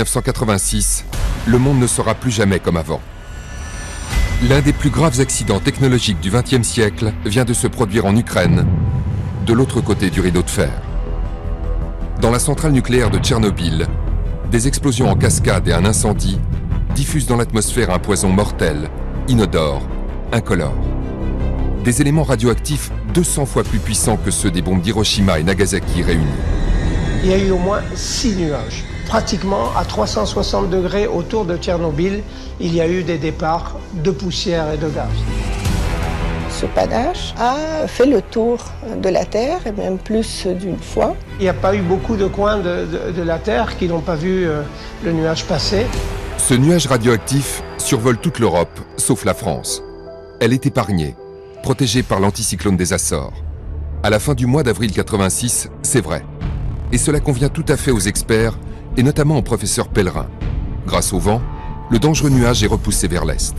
1986, le monde ne sera plus jamais comme avant. L'un des plus graves accidents technologiques du XXe siècle vient de se produire en Ukraine, de l'autre côté du rideau de fer. Dans la centrale nucléaire de Tchernobyl, des explosions en cascade et un incendie diffusent dans l'atmosphère un poison mortel, inodore, incolore. Des éléments radioactifs 200 fois plus puissants que ceux des bombes d'Hiroshima et Nagasaki réunis. Il y a eu au moins 6 nuages. Pratiquement à 360 degrés autour de Tchernobyl, il y a eu des départs de poussière et de gaz. Ce panache a fait le tour de la Terre, et même plus d'une fois. Il n'y a pas eu beaucoup de coins de la Terre qui n'ont pas vu le nuage passer. Ce nuage radioactif survole toute l'Europe, sauf la France. Elle est épargnée, protégée par l'anticyclone des Açores. À la fin du mois d'avril 86, c'est vrai. Et cela convient tout à fait aux experts, et notamment au professeur Pellerin. Grâce au vent, le dangereux nuage est repoussé vers l'est.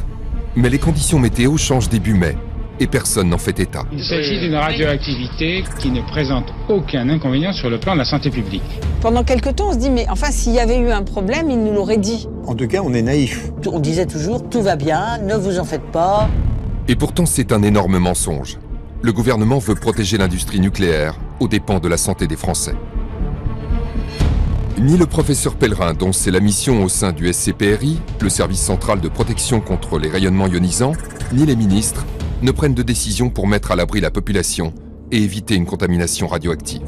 Mais les conditions météo changent début mai, et personne n'en fait état. Il s'agit d'une radioactivité qui ne présente aucun inconvénient sur le plan de la santé publique. Pendant quelque temps, on se dit, mais enfin, s'il y avait eu un problème, il nous l'aurait dit. En tout cas, on est naïf. On disait toujours, tout va bien, ne vous en faites pas. Et pourtant, c'est un énorme mensonge. Le gouvernement veut protéger l'industrie nucléaire aux dépens de la santé des Français. Ni le professeur Pellerin, dont c'est la mission au sein du SCPRI, le service central de protection contre les rayonnements ionisants, ni les ministres ne prennent de décision pour mettre à l'abri la population et éviter une contamination radioactive.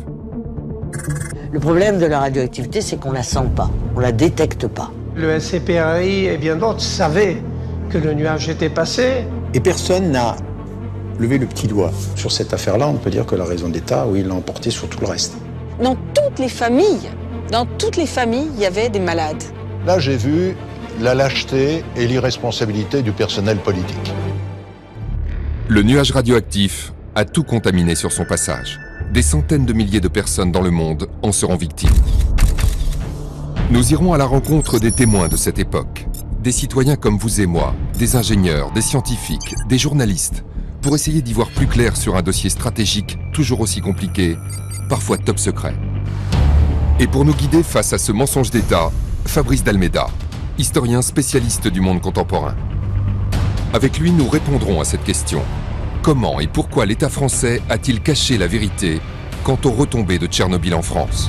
Le problème de la radioactivité, c'est qu'on la sent pas, on la détecte pas. Le SCPRI et bien d'autres savaient que le nuage était passé. Et personne n'a levé le petit doigt. Sur cette affaire-là, on peut dire que la raison d'État, oui, il l'a emporté sur tout le reste. Dans toutes les familles, il y avait des malades. Là, j'ai vu la lâcheté et l'irresponsabilité du personnel politique. Le nuage radioactif a tout contaminé sur son passage. Des centaines de milliers de personnes dans le monde en seront victimes. Nous irons à la rencontre des témoins de cette époque, des citoyens comme vous et moi, des ingénieurs, des scientifiques, des journalistes, pour essayer d'y voir plus clair sur un dossier stratégique toujours aussi compliqué, parfois top secret. Et pour nous guider face à ce mensonge d'État, Fabrice d'Almeida, historien spécialiste du monde contemporain. Avec lui, nous répondrons à cette question. Comment et pourquoi l'État français a-t-il caché la vérité quant aux retombées de Tchernobyl en France ?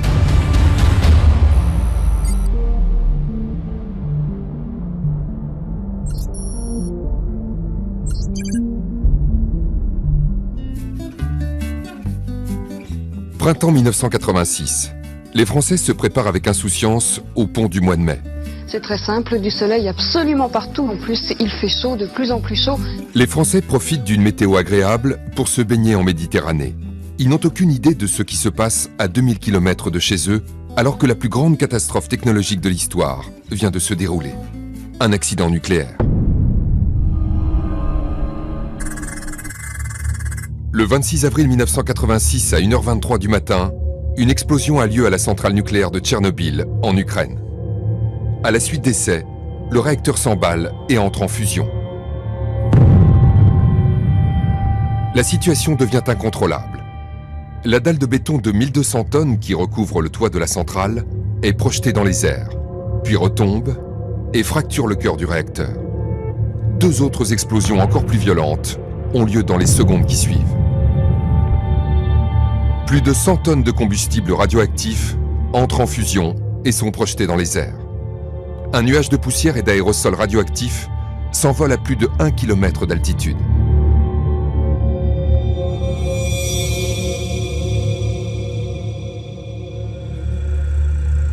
Printemps 1986. Les Français se préparent avec insouciance au pont du mois de mai. C'est très simple, du soleil absolument partout. En plus, il fait chaud, de plus en plus chaud. Les Français profitent d'une météo agréable pour se baigner en Méditerranée. Ils n'ont aucune idée de ce qui se passe à 2000 km de chez eux, alors que la plus grande catastrophe technologique de l'histoire vient de se dérouler. Un accident nucléaire. Le 26 avril 1986 à 1h23 du matin, une explosion a lieu à la centrale nucléaire de Tchernobyl, en Ukraine. À la suite d'essais, le réacteur s'emballe et entre en fusion. La situation devient incontrôlable. La dalle de béton de 1200 tonnes qui recouvre le toit de la centrale est projetée dans les airs, puis retombe et fracture le cœur du réacteur. Deux autres explosions encore plus violentes ont lieu dans les secondes qui suivent. Plus de 100 tonnes de combustible radioactif entrent en fusion et sont projetées dans les airs. Un nuage de poussière et d'aérosols radioactifs s'envole à plus de 1 km d'altitude.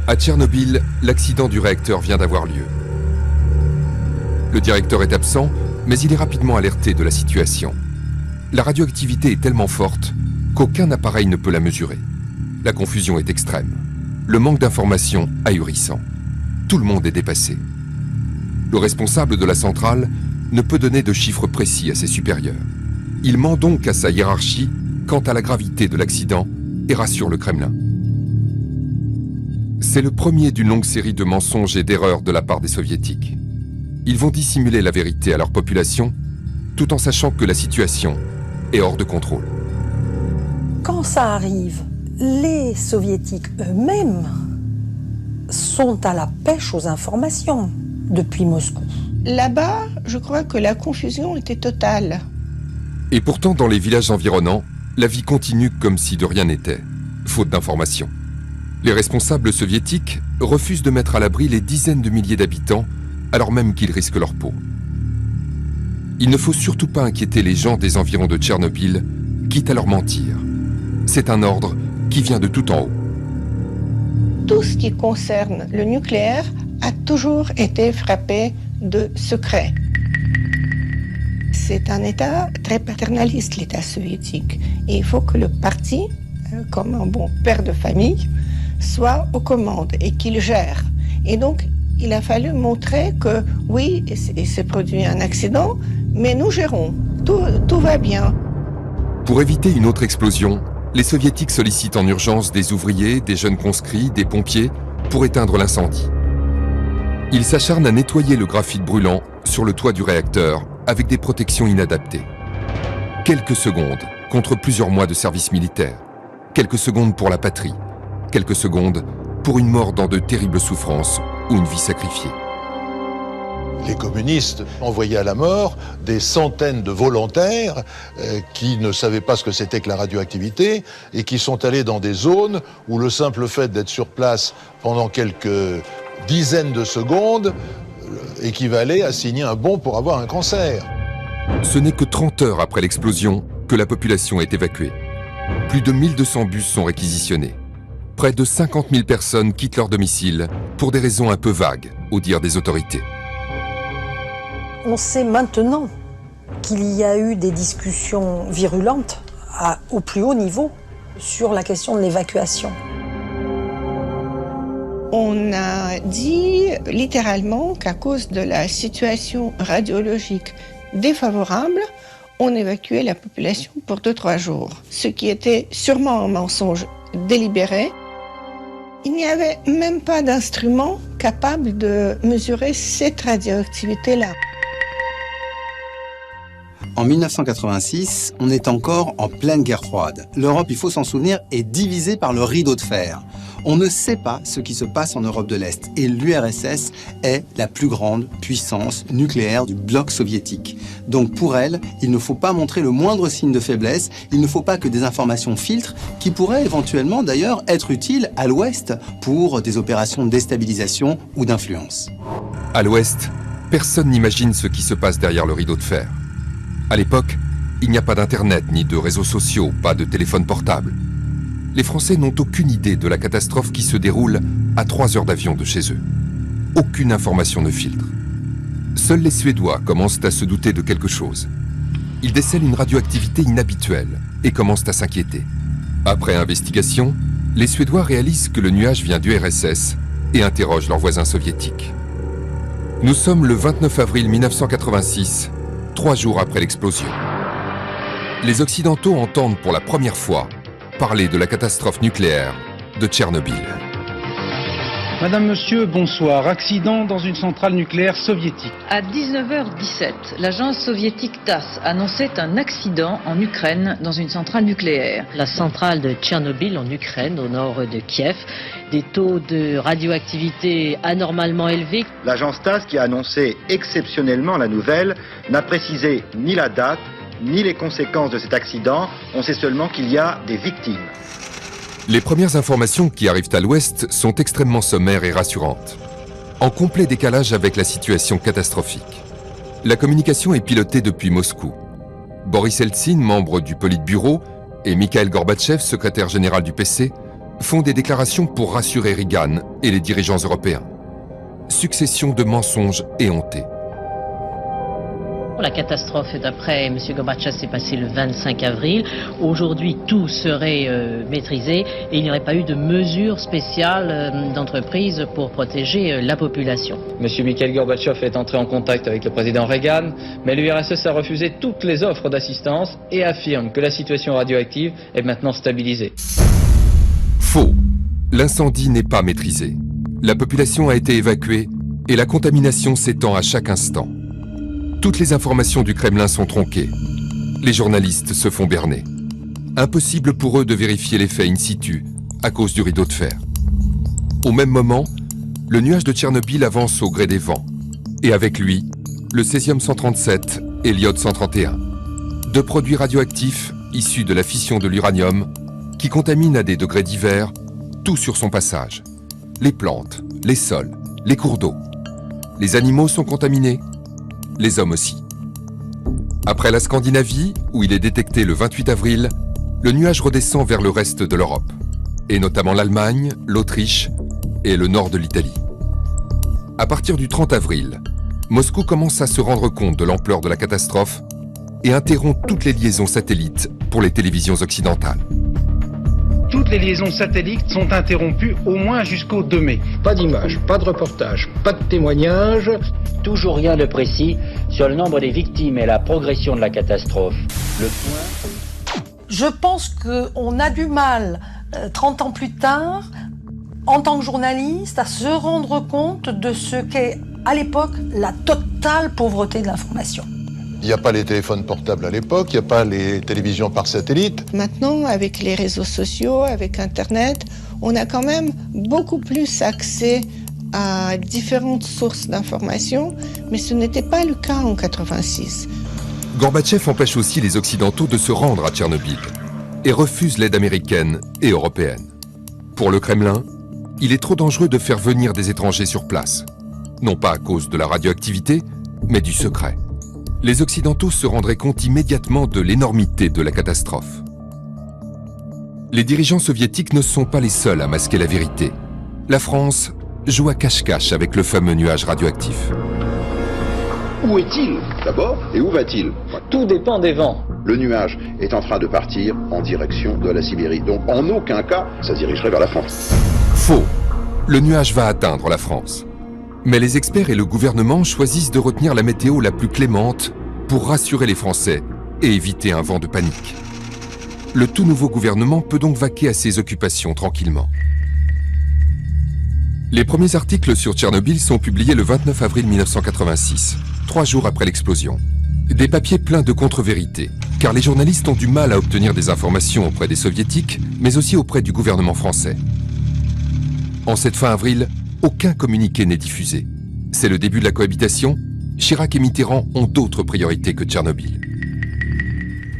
À Tchernobyl, l'accident du réacteur vient d'avoir lieu. Le directeur est absent, mais il est rapidement alerté de la situation. La radioactivité est tellement forte qu'aucun appareil ne peut la mesurer. La confusion est extrême. Le manque d'informations ahurissant. Tout le monde est dépassé. Le responsable de la centrale ne peut donner de chiffres précis à ses supérieurs. Il ment donc à sa hiérarchie quant à la gravité de l'accident et rassure le Kremlin. C'est le premier d'une longue série de mensonges et d'erreurs de la part des soviétiques. Ils vont dissimuler la vérité à leur population, tout en sachant que la situation est hors de contrôle. Quand ça arrive, les soviétiques eux-mêmes sont à la pêche aux informations depuis Moscou. Là-bas, je crois que la confusion était totale. Et pourtant, dans les villages environnants, la vie continue comme si de rien n'était, faute d'informations. Les responsables soviétiques refusent de mettre à l'abri les dizaines de milliers d'habitants, alors même qu'ils risquent leur peau. Il ne faut surtout pas inquiéter les gens des environs de Tchernobyl, quitte à leur mentir. C'est un ordre qui vient de tout en haut. Tout ce qui concerne le nucléaire a toujours été frappé de secret. C'est un État très paternaliste, l'État soviétique. Et il faut que le parti, comme un bon père de famille, soit aux commandes et qu'il gère. Et donc, il a fallu montrer que oui, il s'est produit un accident, mais nous gérons. Tout va bien. Pour éviter une autre explosion, les soviétiques sollicitent en urgence des ouvriers, des jeunes conscrits, des pompiers pour éteindre l'incendie. Ils s'acharnent à nettoyer le graphite brûlant sur le toit du réacteur avec des protections inadaptées. Quelques secondes contre plusieurs mois de service militaire. Quelques secondes pour la patrie. Quelques secondes pour une mort dans de terribles souffrances ou une vie sacrifiée. Les communistes envoyaient à la mort des centaines de volontaires qui ne savaient pas ce que c'était que la radioactivité et qui sont allés dans des zones où le simple fait d'être sur place pendant quelques dizaines de secondes équivalait à signer un bon pour avoir un cancer. Ce n'est que 30 heures après l'explosion que la population est évacuée. Plus de 1200 bus sont réquisitionnés. Près de 50 000 personnes quittent leur domicile pour des raisons un peu vagues, au dire des autorités. On sait maintenant qu'il y a eu des discussions virulentes au plus haut niveau sur la question de l'évacuation. On a dit littéralement qu'à cause de la situation radiologique défavorable, on évacuait la population pour 2-3 jours, ce qui était sûrement un mensonge délibéré. Il n'y avait même pas d'instrument capable de mesurer cette radioactivité-là. En 1986, on est encore en pleine guerre froide. L'Europe, il faut s'en souvenir, est divisée par le rideau de fer. On ne sait pas ce qui se passe en Europe de l'Est et l'URSS est la plus grande puissance nucléaire du bloc soviétique. Donc pour elle, il ne faut pas montrer le moindre signe de faiblesse, il ne faut pas que des informations filtrent qui pourraient éventuellement d'ailleurs être utiles à l'Ouest pour des opérations de déstabilisation ou d'influence. À l'Ouest, personne n'imagine ce qui se passe derrière le rideau de fer. À l'époque, il n'y a pas d'internet ni de réseaux sociaux, pas de téléphone portable. Les Français n'ont aucune idée de la catastrophe qui se déroule à 3 heures d'avion de chez eux. Aucune information ne filtre. Seuls les Suédois commencent à se douter de quelque chose. Ils décèlent une radioactivité inhabituelle et commencent à s'inquiéter. Après investigation, les Suédois réalisent que le nuage vient du RSS et interrogent leurs voisins soviétiques. Nous sommes le 29 avril 1986, 3 jours après l'explosion. Les Occidentaux entendent pour la première fois parler de la catastrophe nucléaire de Tchernobyl. Madame, monsieur, bonsoir. Accident dans une centrale nucléaire soviétique. À 19h17, l'agence soviétique TASS annonçait un accident en Ukraine dans une centrale nucléaire. La centrale de Tchernobyl en Ukraine, au nord de Kiev, des taux de radioactivité anormalement élevés. L'agence TASS, qui a annoncé exceptionnellement la nouvelle, n'a précisé ni la date, ni les conséquences de cet accident. On sait seulement qu'il y a des victimes. Les premières informations qui arrivent à l'Ouest sont extrêmement sommaires et rassurantes, en complet décalage avec la situation catastrophique. La communication est pilotée depuis Moscou. Boris Eltsine, membre du Politburo, et Mikhail Gorbatchev, secrétaire général du PC, font des déclarations pour rassurer Reagan et les dirigeants européens. Succession de mensonges éhontés. La catastrophe, d'après M. Gorbatchev, s'est passée le 25 avril. Aujourd'hui, tout serait maîtrisé et il n'y aurait pas eu de mesures spéciales d'entreprise pour protéger la population. M. Mikhail Gorbatchev est entré en contact avec le président Reagan, mais l'URSS a refusé toutes les offres d'assistance et affirme que la situation radioactive est maintenant stabilisée. Faux. L'incendie n'est pas maîtrisé. La population a été évacuée et la contamination s'étend à chaque instant. Toutes les informations du Kremlin sont tronquées. Les journalistes se font berner. Impossible pour eux de vérifier les faits in situ à cause du rideau de fer. Au même moment, le nuage de Tchernobyl avance au gré des vents. Et avec lui, le césium-137 et l'iode-131. 2 produits radioactifs issus de la fission de l'uranium qui contaminent à des degrés divers tout sur son passage. Les plantes, les sols, les cours d'eau. Les animaux sont contaminés, les hommes aussi. Après la Scandinavie, où il est détecté le 28 avril, le nuage redescend vers le reste de l'Europe, et notamment l'Allemagne, l'Autriche et le nord de l'Italie. À partir du 30 avril, Moscou commence à se rendre compte de l'ampleur de la catastrophe et interrompt toutes les liaisons satellites pour les télévisions occidentales. Toutes les liaisons satellites sont interrompues au moins jusqu'au 2 mai. Pas d'images, pas de reportages, pas de témoignages. Toujours rien de précis sur le nombre des victimes et la progression de la catastrophe. Je pense qu'on a du mal, 30 ans plus tard, en tant que journaliste, à se rendre compte de ce qu'est, à l'époque, la totale pauvreté de l'information. Il n'y a pas les téléphones portables à l'époque, il n'y a pas les télévisions par satellite. Maintenant, avec les réseaux sociaux, avec Internet, on a quand même beaucoup plus accès à différentes sources d'informations, mais ce n'était pas le cas en 86. Gorbatchev empêche aussi les Occidentaux de se rendre à Tchernobyl et refuse l'aide américaine et européenne. Pour le Kremlin, il est trop dangereux de faire venir des étrangers sur place, non pas à cause de la radioactivité, mais du secret. Les Occidentaux se rendraient compte immédiatement de l'énormité de la catastrophe. Les dirigeants soviétiques ne sont pas les seuls à masquer la vérité. La France joue à cache-cache avec le fameux nuage radioactif. Où est-il d'abord et où va-t-il? Tout dépend des vents. Le nuage est en train de partir en direction de la Sibérie. Donc en aucun cas, ça dirigerait vers la France. Faux. Le nuage va atteindre la France. Mais les experts et le gouvernement choisissent de retenir la météo la plus clémente pour rassurer les Français et éviter un vent de panique. Le tout nouveau gouvernement peut donc vaquer à ses occupations tranquillement. Les premiers articles sur Tchernobyl sont publiés le 29 avril 1986, 3 jours après l'explosion. Des papiers pleins de contre-vérités, car les journalistes ont du mal à obtenir des informations auprès des soviétiques, mais aussi auprès du gouvernement français. En cette fin avril, aucun communiqué n'est diffusé. C'est le début de la cohabitation. Chirac et Mitterrand ont d'autres priorités que Tchernobyl.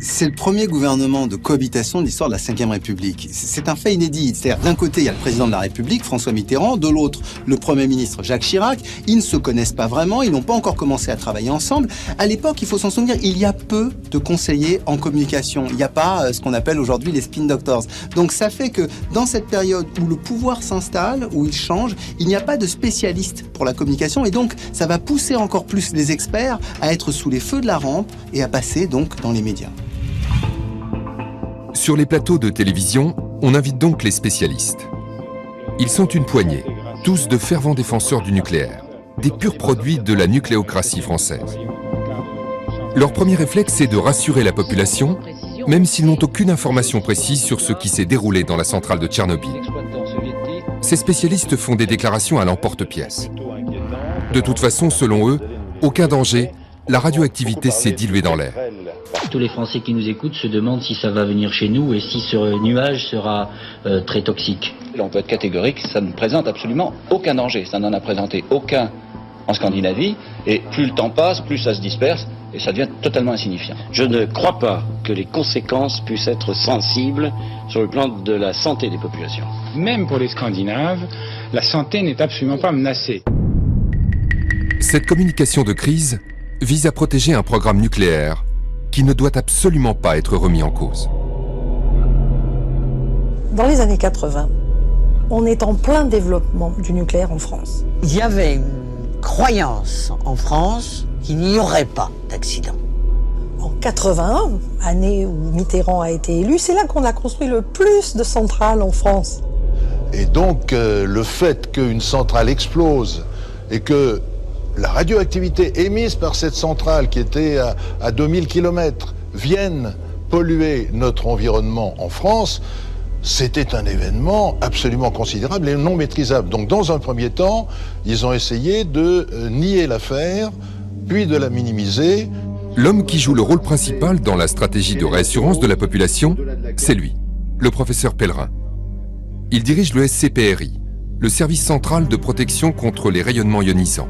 C'est le premier gouvernement de cohabitation de l'histoire de la Ve République. C'est un fait inédit. C'est-à-dire, d'un côté, il y a le président de la République, François Mitterrand, de l'autre, le Premier ministre Jacques Chirac. Ils ne se connaissent pas vraiment, ils n'ont pas encore commencé à travailler ensemble. À l'époque, il faut s'en souvenir, il y a peu de conseillers en communication. Il n'y a pas ce qu'on appelle aujourd'hui les spin doctors. Donc ça fait que dans cette période où le pouvoir s'installe, où il change, il n'y a pas de spécialistes pour la communication. Et donc, ça va pousser encore plus les experts à être sous les feux de la rampe et à passer donc dans les médias. Sur les plateaux de télévision, on invite donc les spécialistes. Ils sont une poignée, tous de fervents défenseurs du nucléaire, des purs produits de la nucléocratie française. Leur premier réflexe est de rassurer la population, même s'ils n'ont aucune information précise sur ce qui s'est déroulé dans la centrale de Tchernobyl. Ces spécialistes font des déclarations à l'emporte-pièce. De toute façon, selon eux, aucun danger, la radioactivité s'est diluée dans l'air. Tous les Français qui nous écoutent se demandent si ça va venir chez nous et si ce nuage sera très toxique. On peut être catégorique, ça ne présente absolument aucun danger. Ça n'en a présenté aucun en Scandinavie. Et plus le temps passe, plus ça se disperse et ça devient totalement insignifiant. Je ne crois pas que les conséquences puissent être sensibles sur le plan de la santé des populations. Même pour les Scandinaves, la santé n'est absolument pas menacée. Cette communication de crise vise à protéger un programme nucléaire qui ne doit absolument pas être remis en cause. Dans les années 80, on est en plein développement du nucléaire en France. Il y avait une croyance en France qu'il n'y aurait pas d'accident. En 81, année où Mitterrand a été élu, c'est là qu'on a construit le plus de centrales en France. Et donc, le fait qu'une centrale explose et que la radioactivité émise par cette centrale qui était à 2000 km vienne polluer notre environnement en France, c'était un événement absolument considérable et non maîtrisable. Donc dans un premier temps, ils ont essayé de nier l'affaire, puis de la minimiser. L'homme qui joue le rôle principal dans la stratégie de réassurance de la population, c'est lui, le professeur Pellerin. Il dirige le SCPRI, le Service central de protection contre les rayonnements ionisants.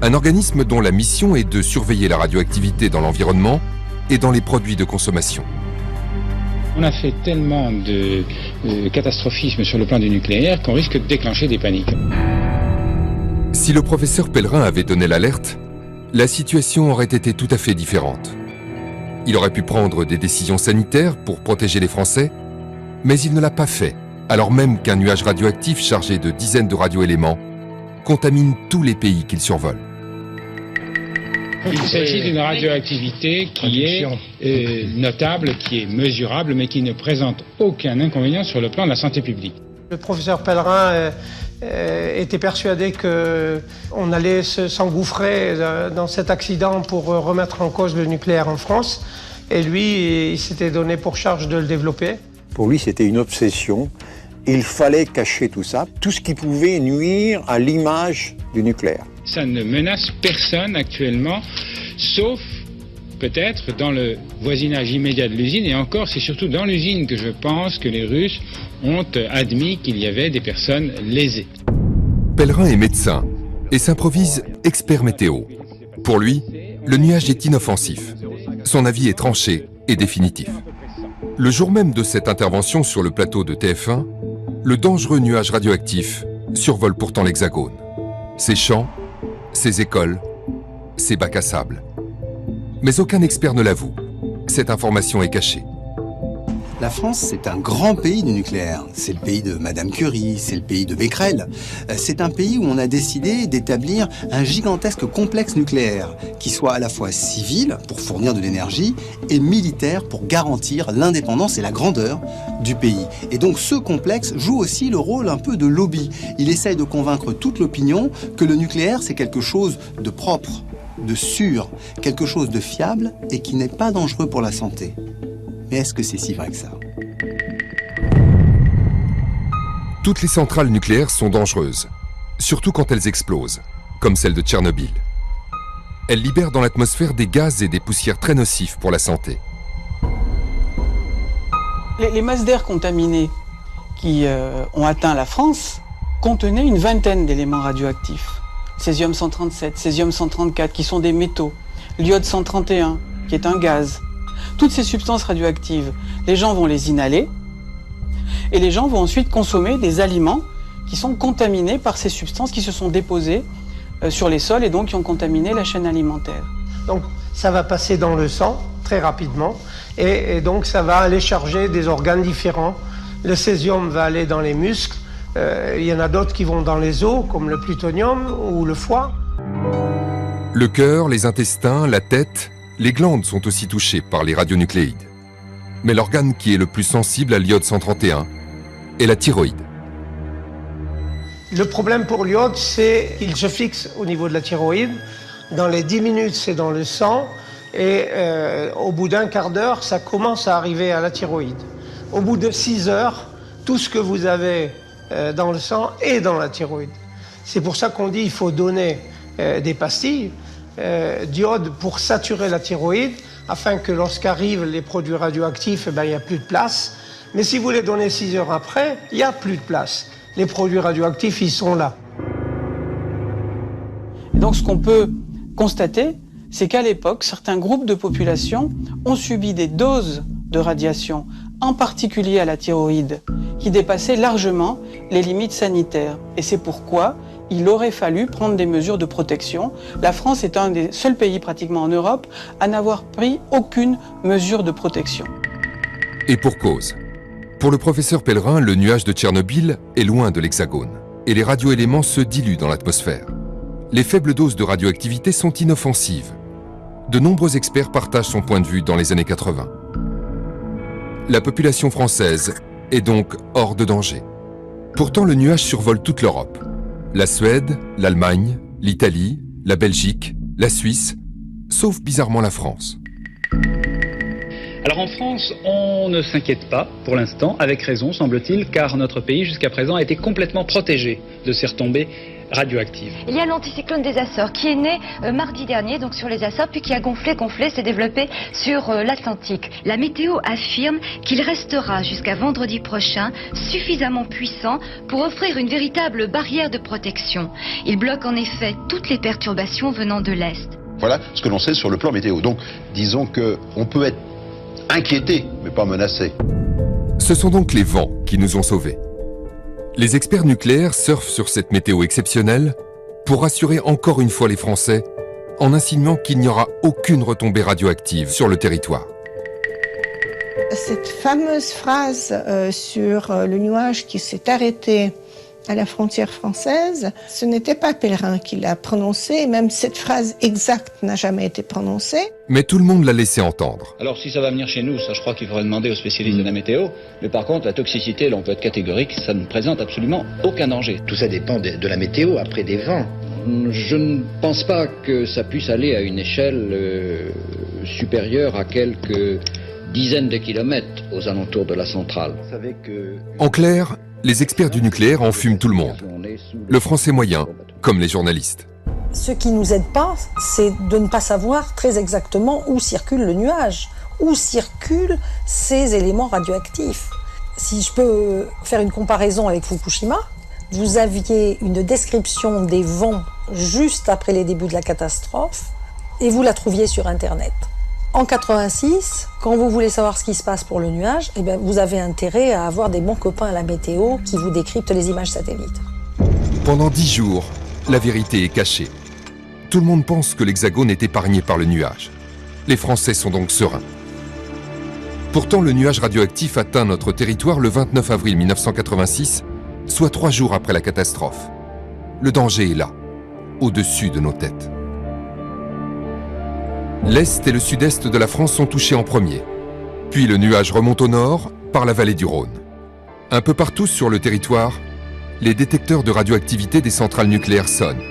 Un organisme dont la mission est de surveiller la radioactivité dans l'environnement et dans les produits de consommation. On a fait tellement de catastrophisme sur le plan du nucléaire qu'on risque de déclencher des paniques. Si le professeur Pellerin avait donné l'alerte, la situation aurait été tout à fait différente. Il aurait pu prendre des décisions sanitaires pour protéger les Français, mais il ne l'a pas fait, alors même qu'un nuage radioactif chargé de dizaines de radioéléments contamine tous les pays qu'il survole. Il s'agit d'une radioactivité qui est notable, qui est mesurable, mais qui ne présente aucun inconvénient sur le plan de la santé publique. Le professeur Pellerin était persuadé qu'on allait s'engouffrer dans cet accident pour remettre en cause le nucléaire en France. Et lui, il s'était donné pour charge de le développer. Pour lui, c'était une obsession. Il fallait cacher tout ça, tout ce qui pouvait nuire à l'image du nucléaire. Ça ne menace personne actuellement, sauf peut-être dans le voisinage immédiat de l'usine. Et encore, c'est surtout dans l'usine que je pense que les Russes ont admis qu'il y avait des personnes lésées. Pellerin est médecin et s'improvise expert météo. Pour lui, le nuage est inoffensif. Son avis est tranché et définitif. Le jour même de cette intervention sur le plateau de TF1, le dangereux nuage radioactif survole pourtant l'Hexagone. Ses champs, ses écoles, ses bacs à sable. Mais aucun expert ne l'avoue. Cette information est cachée. La France, c'est un grand pays du nucléaire. C'est le pays de Madame Curie, c'est le pays de Becquerel. C'est un pays où on a décidé d'établir un gigantesque complexe nucléaire qui soit à la fois civil, pour fournir de l'énergie, et militaire pour garantir l'indépendance et la grandeur du pays. Et donc ce complexe joue aussi le rôle un peu de lobby. Il essaye de convaincre toute l'opinion que le nucléaire, c'est quelque chose de propre, de sûr, quelque chose de fiable et qui n'est pas dangereux pour la santé. Mais est-ce que c'est si vrai que ça ? Toutes les centrales nucléaires sont dangereuses, surtout quand elles explosent, comme celle de Tchernobyl. Elles libèrent dans l'atmosphère des gaz et des poussières très nocifs pour la santé. Les masses d'air contaminées qui ont atteint la France contenaient une vingtaine d'éléments radioactifs. Césium-137, césium-134, qui sont des métaux, l'iode-131, qui est un gaz. Toutes ces substances radioactives, les gens vont les inhaler et les gens vont ensuite consommer des aliments qui sont contaminés par ces substances qui se sont déposées sur les sols et donc qui ont contaminé la chaîne alimentaire. Donc ça va passer dans le sang très rapidement et donc ça va aller charger des organes différents. Le césium va aller dans les muscles, il y en a d'autres qui vont dans les os comme le plutonium ou le foie. Le cœur, les intestins, la tête, les glandes sont aussi touchées par les radionucléides. Mais l'organe qui est le plus sensible à l'iode-131 est la thyroïde. Le problème pour l'iode, c'est qu'il se fixe au niveau de la thyroïde. Dans les 10 minutes, c'est dans le sang. Et au bout d'un quart d'heure, ça commence à arriver à la thyroïde. Au bout de 6 heures, tout ce que vous avez dans le sang est dans la thyroïde. C'est pour ça qu'on dit qu'il faut donner des pastilles d'iode pour saturer la thyroïde, afin que lorsqu'arrivent les produits radioactifs, il n'y a plus de place. Mais si vous les donnez 6 heures après, il n'y a plus de place. Les produits radioactifs, ils sont là. Donc ce qu'on peut constater, c'est qu'à l'époque, certains groupes de population ont subi des doses de radiation, en particulier à la thyroïde, qui dépassaient largement les limites sanitaires. Et c'est pourquoi il aurait fallu prendre des mesures de protection. La France est un des seuls pays pratiquement en Europe à n'avoir pris aucune mesure de protection. Et pour cause. Pour le professeur Pellerin, le nuage de Tchernobyl est loin de l'Hexagone et les radioéléments se diluent dans l'atmosphère. Les faibles doses de radioactivité sont inoffensives. De nombreux experts partagent son point de vue dans les années 80. La population française est donc hors de danger. Pourtant, le nuage survole toute l'Europe. La Suède, l'Allemagne, l'Italie, la Belgique, la Suisse, sauf bizarrement la France. Alors en France, on ne s'inquiète pas pour l'instant, avec raison semble-t-il, car notre pays jusqu'à présent a été complètement protégé de ces retombées radioactive. Il y a l'anticyclone des Açores qui est né mardi dernier, donc sur les Açores, puis qui a gonflé, s'est développé sur l'Atlantique. La météo affirme qu'il restera jusqu'à vendredi prochain suffisamment puissant pour offrir une véritable barrière de protection. Il bloque en effet toutes les perturbations venant de l'Est. Voilà ce que l'on sait sur le plan météo. Donc, disons qu'on peut être inquiété, mais pas menacé. Ce sont donc les vents qui nous ont sauvés. Les experts nucléaires surfent sur cette météo exceptionnelle pour rassurer encore une fois les Français en insinuant qu'il n'y aura aucune retombée radioactive sur le territoire. Cette fameuse phrase sur le nuage qui s'est arrêté à la frontière française, ce n'était pas Pellerin qui l'a prononcée, même cette phrase exacte n'a jamais été prononcée. Mais tout le monde l'a laissé entendre. Alors si ça va venir chez nous, ça je crois qu'il faudrait demander aux spécialistes de la météo. Mais par contre, la toxicité, là on peut être catégorique, ça ne présente absolument aucun danger. Tout ça dépend de la météo, après des vents. Je ne pense pas que ça puisse aller à une échelle supérieure à quelques dizaines de kilomètres aux alentours de la centrale. En clair, les experts du nucléaire en fument tout le monde. Le français moyen, comme les journalistes. Ce qui ne nous aide pas, c'est de ne pas savoir très exactement où circule le nuage, où circulent ces éléments radioactifs. Si je peux faire une comparaison avec Fukushima, vous aviez une description des vents juste après les débuts de la catastrophe et vous la trouviez sur Internet. En 86, quand vous voulez savoir ce qui se passe pour le nuage, eh bien, vous avez intérêt à avoir des bons copains à la météo qui vous décryptent les images satellites. Pendant 10 jours, la vérité est cachée. Tout le monde pense que l'Hexagone est épargné par le nuage. Les Français sont donc sereins. Pourtant, le nuage radioactif atteint notre territoire le 29 avril 1986, soit 3 jours après la catastrophe. Le danger est là, au-dessus de nos têtes. L'Est et le Sud-Est de la France sont touchés en premier. Puis le nuage remonte au nord, par la vallée du Rhône. Un peu partout sur le territoire, les détecteurs de radioactivité des centrales nucléaires sonnent.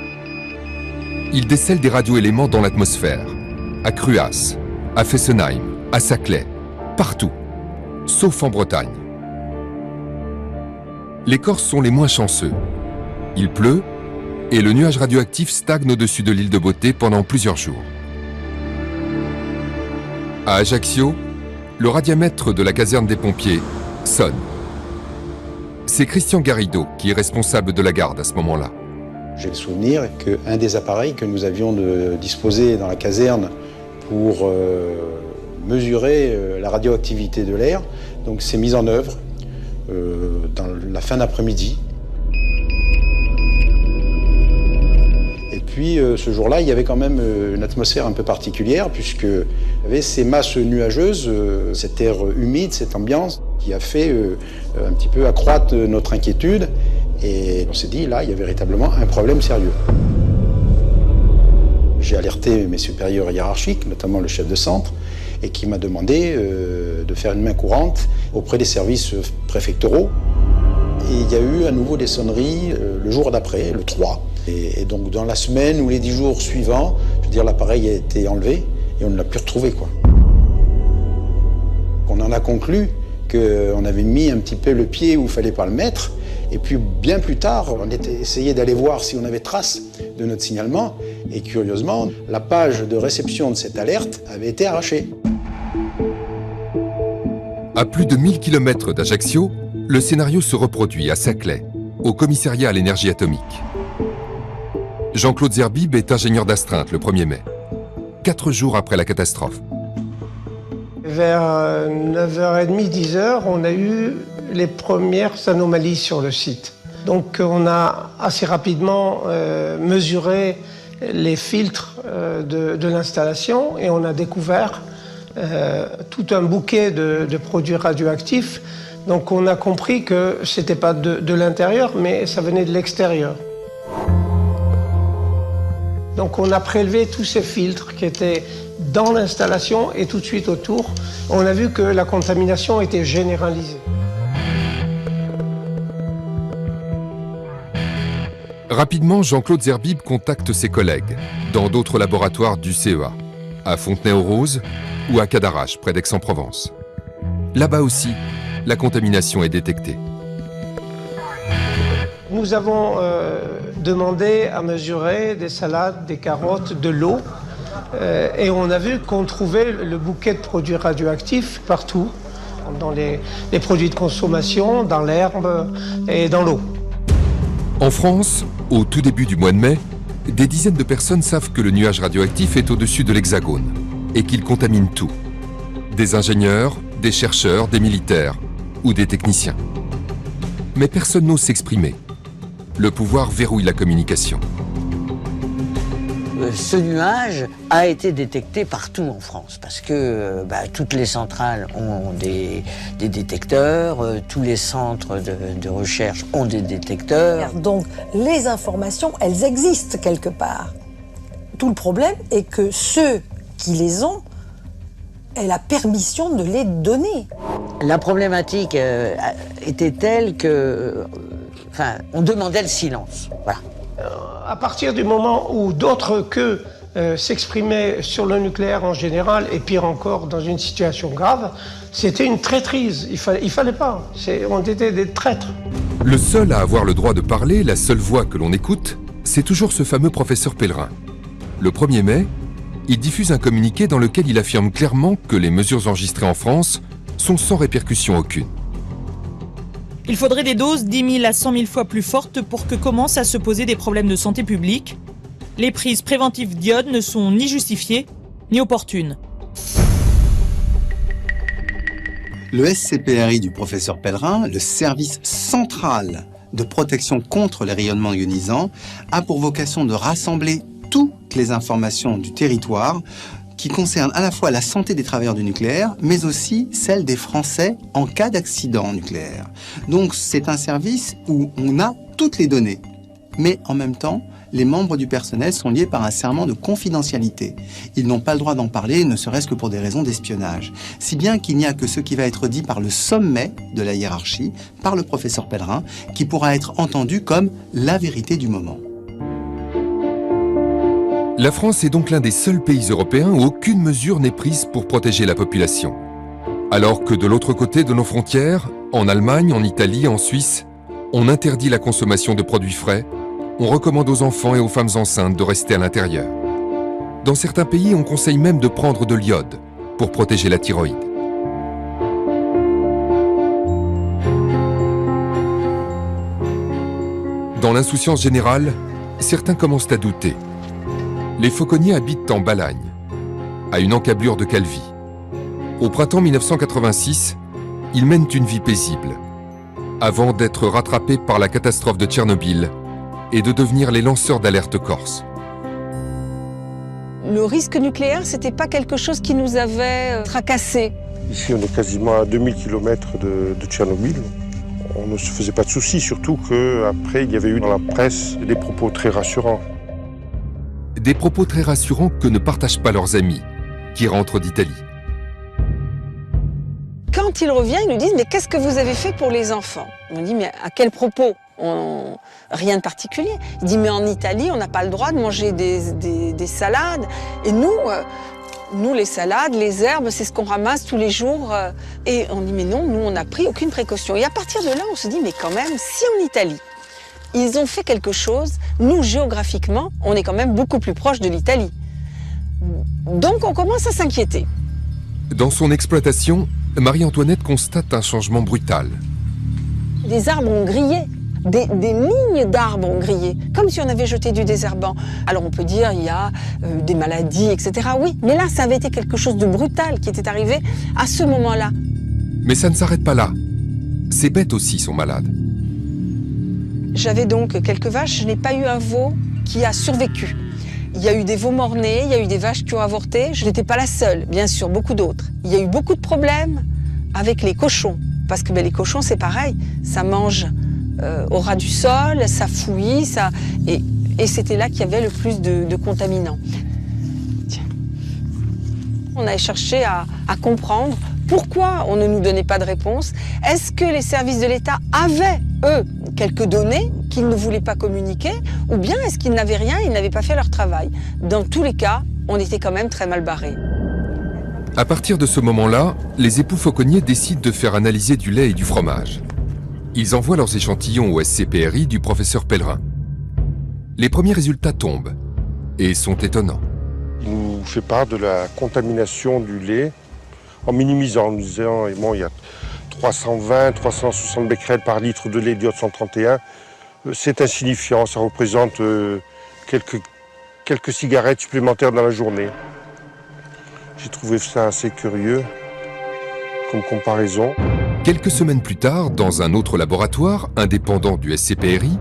Ils décèlent des radioéléments dans l'atmosphère, à Cruas, à Fessenheim, à Saclay, partout, sauf en Bretagne. Les Corses sont les moins chanceux. Il pleut et le nuage radioactif stagne au-dessus de l'île de Beauté pendant plusieurs jours. À Ajaccio, le radiamètre de la caserne des pompiers sonne. C'est Christian Garrido qui est responsable de la garde à ce moment-là. J'ai le souvenir qu'un des appareils que nous avions disposé dans la caserne pour mesurer la radioactivité de l'air, donc s'est mis en œuvre dans la fin d'après-midi. Et puis ce jour-là, il y avait quand même une atmosphère un peu particulière puisque il y avait ces masses nuageuses, cet air humide, cette ambiance qui a fait un petit peu accroître notre inquiétude. Et on s'est dit, là, il y a véritablement un problème sérieux. J'ai alerté mes supérieurs hiérarchiques, notamment le chef de centre, et qui m'a demandé de faire une main courante auprès des services préfectoraux. Et il y a eu à nouveau des sonneries le jour d'après, le 3. Et donc dans la semaine ou les 10 jours suivants, je veux dire, l'appareil a été enlevé et on ne l'a plus retrouvé, quoi. On en a conclu qu'on avait mis un petit peu le pied où il ne fallait pas le mettre. Et puis bien plus tard, on essayé d'aller voir si on avait trace de notre signalement. Et curieusement, la page de réception de cette alerte avait été arrachée. À plus de 1000 km d'Ajaccio, le scénario se reproduit à Saclay, au commissariat à l'énergie atomique. Jean-Claude Zerbib est ingénieur d'astreinte le 1er mai, 4 jours après la catastrophe. Vers 9h30, 10h, on a eu les premières anomalies sur le site. Donc on a assez rapidement mesuré les filtres de l'installation et on a découvert tout un bouquet de produits radioactifs. Donc on a compris que ce n'était pas de l'intérieur, mais ça venait de l'extérieur. Donc on a prélevé tous ces filtres qui étaient dans l'installation et tout de suite autour. On a vu que la contamination était généralisée. Rapidement, Jean-Claude Zerbib contacte ses collègues dans d'autres laboratoires du CEA, à Fontenay-aux-Roses ou à Cadarache, près d'Aix-en-Provence. Là-bas aussi, la contamination est détectée. Nous nous avons demandé à mesurer des salades, des carottes, de l'eau. Et on a vu qu'on trouvait le bouquet de produits radioactifs partout, dans les produits de consommation, dans l'herbe et dans l'eau. En France, au tout début du mois de mai, des dizaines de personnes savent que le nuage radioactif est au-dessus de l'Hexagone et qu'il contamine tout. Des ingénieurs, des chercheurs, des militaires ou des techniciens. Mais personne n'ose s'exprimer. Le pouvoir verrouille la communication. Ce nuage a été détecté partout en France parce que toutes les centrales ont des détecteurs, tous les centres de recherche ont des détecteurs. Donc les informations, elles existent quelque part. Tout le problème est que ceux qui les ont aient la permission de les donner. La problématique était telle que, on demandait le silence. Voilà. À partir du moment où d'autres qu'eux s'exprimaient sur le nucléaire en général, et pire encore dans une situation grave, c'était une traîtrise. Il fallait pas. On était des traîtres. Le seul à avoir le droit de parler, la seule voix que l'on écoute, c'est toujours ce fameux professeur Pellerin. Le 1er mai, il diffuse un communiqué dans lequel il affirme clairement que les mesures enregistrées en France sont sans répercussion aucune. Il faudrait des doses 10 000 à 100 000 fois plus fortes pour que commencent à se poser des problèmes de santé publique. Les prises préventives d'iode ne sont ni justifiées, ni opportunes. Le SCPRI du professeur Pellerin, le service central de protection contre les rayonnements ionisants, a pour vocation de rassembler toutes les informations du territoire qui concernent à la fois la santé des travailleurs du nucléaire, mais aussi celle des Français en cas d'accident nucléaire. Donc c'est un service où on a toutes les données. Mais en même temps, les membres du personnel sont liés par un serment de confidentialité. Ils n'ont pas le droit d'en parler, ne serait-ce que pour des raisons d'espionnage. Si bien qu'il n'y a que ce qui va être dit par le sommet de la hiérarchie, par le professeur Pellerin, qui pourra être entendu comme la vérité du moment. La France est donc l'un des seuls pays européens où aucune mesure n'est prise pour protéger la population. Alors que de l'autre côté de nos frontières, en Allemagne, en Italie, en Suisse, on interdit la consommation de produits frais, on recommande aux enfants et aux femmes enceintes de rester à l'intérieur. Dans certains pays, on conseille même de prendre de l'iode pour protéger la thyroïde. Dans l'insouciance générale, certains commencent à douter. Les fauconniers habitent en Balagne, à une encablure de Calvi. Au printemps 1986, ils mènent une vie paisible, avant d'être rattrapés par la catastrophe de Tchernobyl et de devenir les lanceurs d'alerte corse. Le risque nucléaire, c'était pas quelque chose qui nous avait tracassés. Ici, on est quasiment à 2000 km de Tchernobyl. On ne se faisait pas de soucis, surtout qu'après, il y avait eu dans la presse des propos très rassurants. Des propos très rassurants que ne partagent pas leurs amis, qui rentrent d'Italie. Quand il revient, ils nous disent « Mais qu'est-ce que vous avez fait pour les enfants ?» On dit « Mais à quel propos ?» Rien de particulier. Il dit « Mais en Italie, on n'a pas le droit de manger des salades. Et nous, les salades, les herbes, c'est ce qu'on ramasse tous les jours. » Et on dit « Mais non, nous, on n'a pris aucune précaution. » Et à partir de là, on se dit « Mais quand même, si en Italie, ils ont fait quelque chose, nous, géographiquement, on est quand même beaucoup plus proche de l'Italie. » Donc, on commence à s'inquiéter. Dans son exploitation, Marie-Antoinette constate un changement brutal. Des arbres ont grillé, des lignes d'arbres ont grillé, comme si on avait jeté du désherbant. Alors on peut dire il y a des maladies, etc. Oui, mais là, ça avait été quelque chose de brutal qui était arrivé à ce moment-là. Mais ça ne s'arrête pas là. Ces bêtes aussi sont malades. J'avais donc quelques vaches, je n'ai pas eu un veau qui a survécu. Il y a eu des veaux morts-nés, il y a eu des vaches qui ont avorté. Je n'étais pas la seule, bien sûr, beaucoup d'autres. Il y a eu beaucoup de problèmes avec les cochons. Parce que les cochons, c'est pareil. Ça mange au ras du sol, ça fouille, et c'était là qu'il y avait le plus de contaminants. Tiens. On a cherché à comprendre pourquoi on ne nous donnait pas de réponse. Est-ce que les services de l'État avaient, eux, quelques données qu'ils ne voulaient pas communiquer, ou bien est-ce qu'ils n'avaient rien, ils n'avaient pas fait leur travail? Dans tous les cas, on était quand même très mal barrés. À partir de ce moment-là, les époux fauconniers décident de faire analyser du lait et du fromage. Ils envoient leurs échantillons au SCPRI du professeur Pellerin. Les premiers résultats tombent et sont étonnants. Il nous fait part de la contamination du lait en minimisant, en nous disant bon, il y a 320, 360 becquerels par litre de lait d'iode 131. C'est insignifiant, ça représente quelques cigarettes supplémentaires dans la journée. J'ai trouvé ça assez curieux comme comparaison. Quelques semaines plus tard, dans un autre laboratoire, indépendant du SCPRI,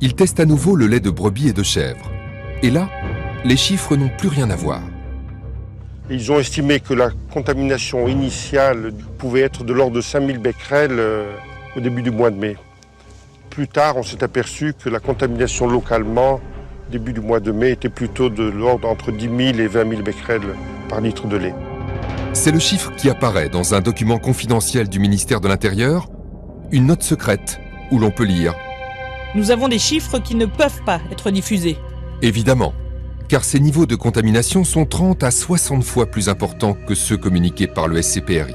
ils testent à nouveau le lait de brebis et de chèvre. Et là, les chiffres n'ont plus rien à voir. Ils ont estimé que la contamination initiale pouvait être de l'ordre de 5000 becquerels au début du mois de mai. Plus tard, on s'est aperçu que la contamination localement, début du mois de mai, était plutôt de l'ordre entre 10 000 et 20 000 becquerels par litre de lait. C'est le chiffre qui apparaît dans un document confidentiel du ministère de l'Intérieur, une note secrète où l'on peut lire « Nous avons des chiffres qui ne peuvent pas être diffusés. » Évidemment, car ces niveaux de contamination sont 30 à 60 fois plus importants que ceux communiqués par le SCPRI.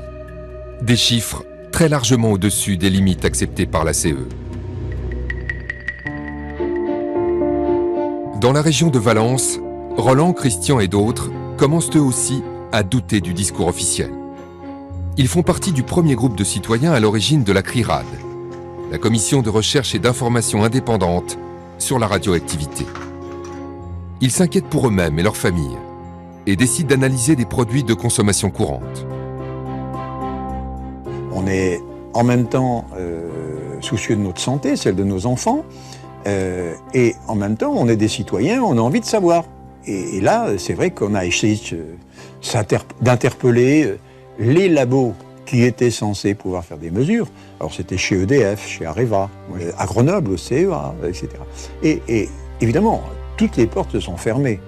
Des chiffres très largement au-dessus des limites acceptées par la CE. Dans la région de Valence, Roland, Christian et d'autres commencent eux aussi à douter du discours officiel. Ils font partie du premier groupe de citoyens à l'origine de la CRIRAD, la commission de recherche et d'information indépendante sur la radioactivité. Ils s'inquiètent pour eux-mêmes et leurs familles et décident d'analyser des produits de consommation courante. On est en même temps soucieux de notre santé, celle de nos enfants, et en même temps on est des citoyens, on a envie de savoir. Et là, c'est vrai qu'on a essayé d'interpeller les labos qui étaient censés pouvoir faire des mesures. Alors c'était chez EDF, chez Areva, à Grenoble, au CEA, etc. Et évidemment, toutes les portes sont fermées.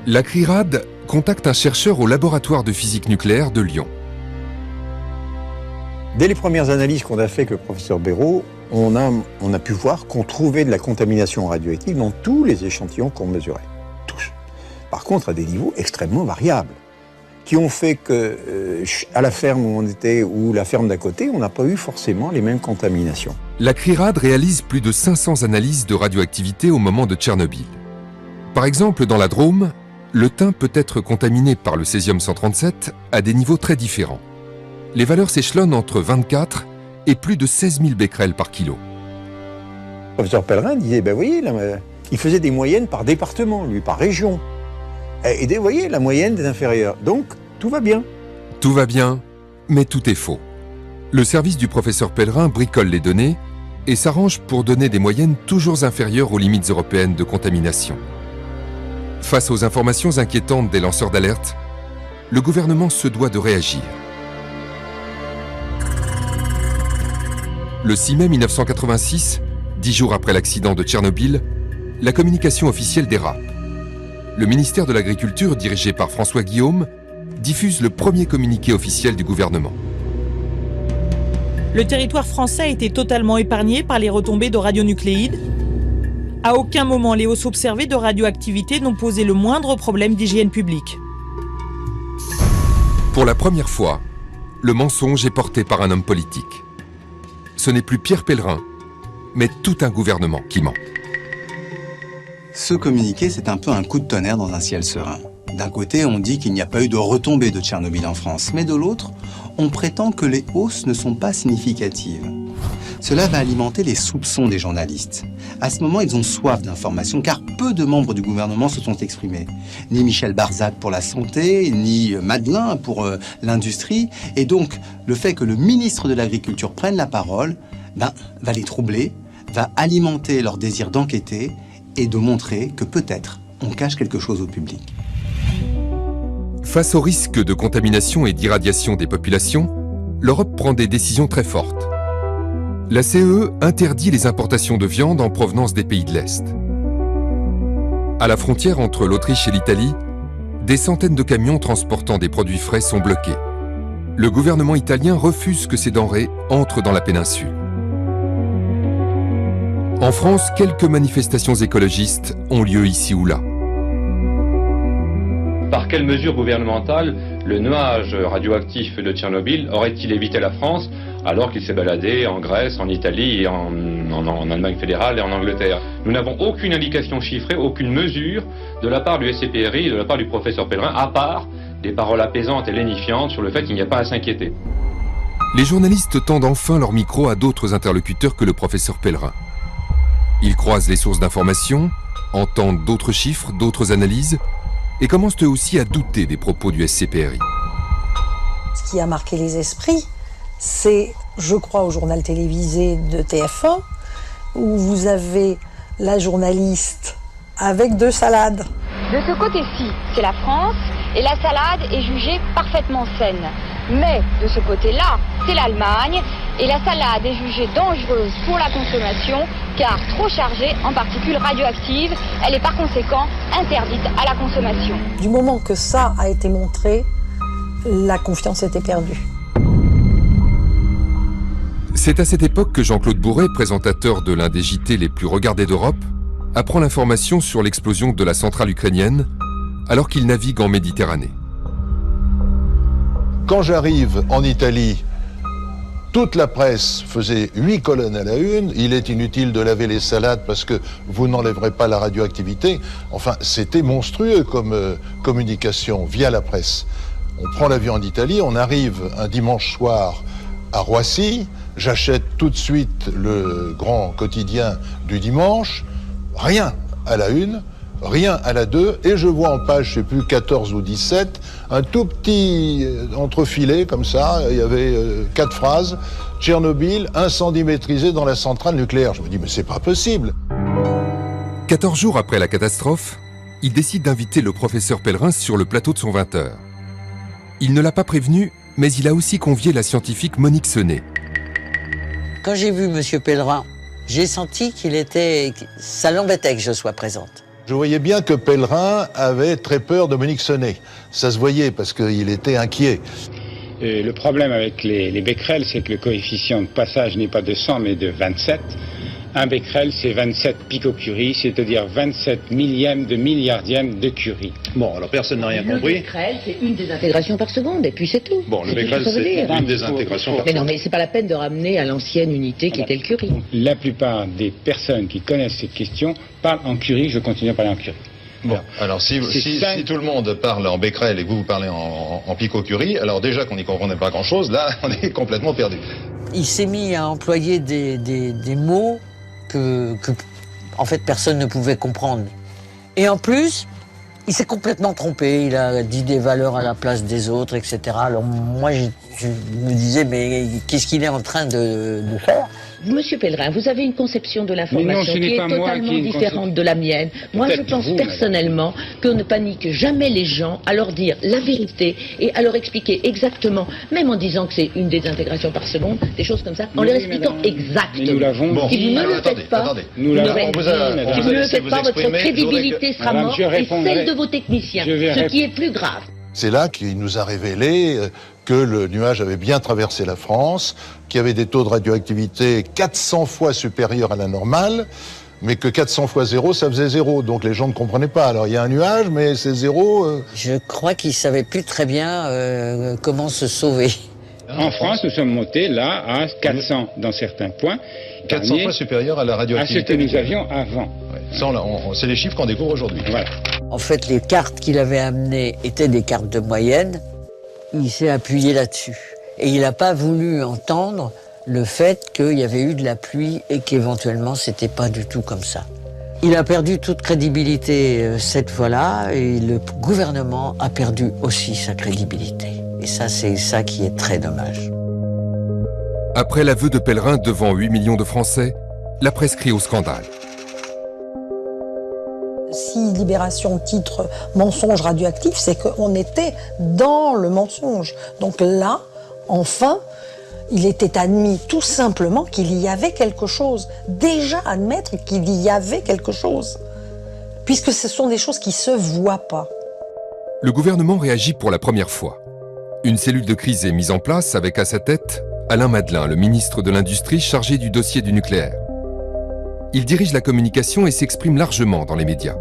La CRIRAD contacte un chercheur au laboratoire de physique nucléaire de Lyon. Dès les premières analyses qu'on a fait avec le professeur Béraud, on a pu voir qu'on trouvait de la contamination radioactive dans tous les échantillons qu'on mesurait. Tous. Par contre, à des niveaux extrêmement variables, qui ont fait que à la ferme où on était ou la ferme d'à côté, on n'a pas eu forcément les mêmes contaminations. La CRIRAD réalise plus de 500 analyses de radioactivité au moment de Tchernobyl. Par exemple, dans la Drôme, le thym peut être contaminé par le césium-137 à des niveaux très différents. Les valeurs s'échelonnent entre 24 et plus de 16 000 becquerels par kilo. Le professeur Pellerin disait, ben voyez, là, il faisait des moyennes par département, lui, par région. Et vous voyez, la moyenne des inférieurs. Donc, tout va bien. Tout va bien, mais tout est faux. Le service du professeur Pellerin bricole les données et s'arrange pour donner des moyennes toujours inférieures aux limites européennes de contamination. Face aux informations inquiétantes des lanceurs d'alerte, le gouvernement se doit de réagir. Le 6 mai 1986, 10 jours après l'accident de Tchernobyl, la communication officielle dérape. Le ministère de l'Agriculture, dirigé par François Guillaume, diffuse le premier communiqué officiel du gouvernement. Le territoire français a été totalement épargné par les retombées de radionucléides. À aucun moment, les hausses observées de radioactivité n'ont posé le moindre problème d'hygiène publique. Pour la première fois, le mensonge est porté par un homme politique. Ce n'est plus Pierre Pellerin, mais tout un gouvernement qui ment. Ce communiqué, c'est un peu un coup de tonnerre dans un ciel serein. D'un côté, on dit qu'il n'y a pas eu de retombée de Tchernobyl en France, mais de l'autre, on prétend que les hausses ne sont pas significatives. Cela va alimenter les soupçons des journalistes. À ce moment, ils ont soif d'informations, car peu de membres du gouvernement se sont exprimés. Ni Michel Barzac pour la santé, ni Madelin pour l'industrie. Et donc, le fait que le ministre de l'Agriculture prenne la parole, va les troubler, va alimenter leur désir d'enquêter et de montrer que peut-être on cache quelque chose au public. Face au risque de contamination et d'irradiation des populations, l'Europe prend des décisions très fortes. La CEE interdit les importations de viande en provenance des pays de l'Est. À la frontière entre l'Autriche et l'Italie, des centaines de camions transportant des produits frais sont bloqués. Le gouvernement italien refuse que ces denrées entrent dans la péninsule. En France, quelques manifestations écologistes ont lieu ici ou là. Par quelles mesures gouvernementales le nuage radioactif de Tchernobyl aurait-il évité la France alors qu'il s'est baladé en Grèce, en Italie, et en Allemagne fédérale et en Angleterre. Nous n'avons aucune indication chiffrée, aucune mesure de la part du SCPRI et de la part du professeur Pellerin, à part des paroles apaisantes et lénifiantes sur le fait qu'il n'y a pas à s'inquiéter. Les journalistes tendent enfin leur micro à d'autres interlocuteurs que le professeur Pellerin. Ils croisent les sources d'information, entendent d'autres chiffres, d'autres analyses, et commencent eux aussi à douter des propos du SCPRI. Ce qui a marqué les esprits, c'est, je crois, au journal télévisé de TF1, où vous avez la journaliste avec 2 salades. De ce côté-ci, c'est la France, et la salade est jugée parfaitement saine. Mais de ce côté-là, c'est l'Allemagne, et la salade est jugée dangereuse pour la consommation, car trop chargée en particules radioactives, elle est par conséquent interdite à la consommation. Du moment que ça a été montré, la confiance était perdue. C'est à cette époque que Jean-Claude Bourret, présentateur de l'un des JT les plus regardés d'Europe, apprend l'information sur l'explosion de la centrale ukrainienne alors qu'il navigue en Méditerranée. Quand j'arrive en Italie, toute la presse faisait 8 colonnes à la une. Il est inutile de laver les salades parce que vous n'enlèverez pas la radioactivité. Enfin, c'était monstrueux comme communication via la presse. On prend l'avion en Italie, on arrive un dimanche soir à Roissy. J'achète tout de suite le grand quotidien du dimanche. Rien à la une, rien à la 2, et je vois en page, je sais plus, 14 ou 17, un tout petit entrefilet comme ça, il y avait 4 phrases, Tchernobyl, incendie maîtrisé dans la centrale nucléaire. Je me dis, mais c'est pas possible. 14 jours après la catastrophe, il décide d'inviter le professeur Pellerin sur le plateau de son 20h. Il ne l'a pas prévenu, mais il a aussi convié la scientifique Monique Senet. Quand j'ai vu M. Pellerin, j'ai senti ça l'embêtait que je sois présente. Je voyais bien que Pellerin avait très peur de Monique Senet. Ça se voyait parce qu'il était inquiet. Le problème avec les becquerels, c'est que le coefficient de passage n'est pas de 100 mais de 27. Un becquerel, c'est 27 picocuries, c'est-à-dire 27 millièmes de milliardième de curie. Bon, alors personne n'a rien compris. Le becquerel, c'est une désintegration par seconde, et puis c'est tout. Bon, le becquerel, c'est une désintégration par seconde. Mais non, mais c'est pas la peine de ramener à l'ancienne unité qui était le curie. La plupart des personnes qui connaissent cette question parlent en curie, je continue à parler en curie. Bon, alors si tout le monde parle en becquerel et que vous parlez en picocurie, alors déjà qu'on n'y comprenait pas grand-chose, là, on est complètement perdu. Il s'est mis à employer des mots que, en fait, personne ne pouvait comprendre. Et en plus, il s'est complètement trompé. Il a dit des valeurs à la place des autres, etc. Alors moi, je me disais, mais qu'est-ce qu'il est en train de faire ? Monsieur Pellerin, vous avez une conception de l'information qui est totalement différente de la mienne. Moi, je pense personnellement qu'on ne panique jamais les gens à leur dire la vérité et à leur expliquer exactement, même en disant que c'est une désintégration par seconde, des choses comme ça, en leur expliquant exactement. Nous l'avons Si vous ne le faites pas, si vous ne le faites pas, votre crédibilité sera morte et celle de vos techniciens, ce qui est plus grave. C'est là qu'il nous a révélé que le nuage avait bien traversé la France, qu'il y avait des taux de radioactivité 400 fois supérieurs à la normale, mais que 400 fois 0, ça faisait 0. Donc les gens ne comprenaient pas. Alors il y a un nuage, mais c'est 0. Je crois qu'ils ne savaient plus très bien comment se sauver. En France, nous sommes montés là à 400 dans certains points. 400 fois supérieur à la radioactivité. À ce que nous avions avant. Ouais. Ça, c'est les chiffres qu'on découvre aujourd'hui. Voilà. En fait, les cartes qu'il avait amenées étaient des cartes de moyenne. Il s'est appuyé là-dessus. Et il n'a pas voulu entendre le fait qu'il y avait eu de la pluie et qu'éventuellement, c'était pas du tout comme ça. Il a perdu toute crédibilité cette fois-là et le gouvernement a perdu aussi sa crédibilité. Et ça, c'est ça qui est très dommage. Après l'aveu de Pellerin devant 8 millions de Français, la presse crie au scandale. Si Libération titre « mensonge radioactif », c'est qu'on était dans le mensonge. Donc là, enfin, il était admis tout simplement qu'il y avait quelque chose. Déjà admettre qu'il y avait quelque chose. Puisque ce sont des choses qui ne se voient pas. Le gouvernement réagit pour la première fois. Une cellule de crise est mise en place avec à sa tête Alain Madelin, le ministre de l'Industrie chargé du dossier du nucléaire. Il dirige la communication et s'exprime largement dans les médias.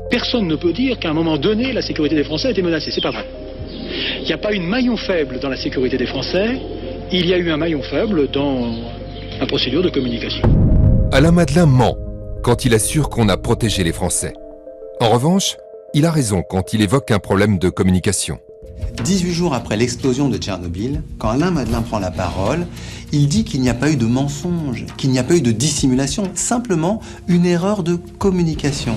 Personne ne peut dire qu'à un moment donné, la sécurité des Français était menacée. C'est pas vrai. Il n'y a pas eu de maillon faible dans la sécurité des Français, il y a eu un maillon faible dans la procédure de communication. Alain Madelin ment quand il assure qu'on a protégé les Français. En revanche, il a raison quand il évoque un problème de communication. 18 jours après l'explosion de Tchernobyl, quand Alain Madelin prend la parole, il dit qu'il n'y a pas eu de mensonge, qu'il n'y a pas eu de dissimulation, simplement une erreur de communication.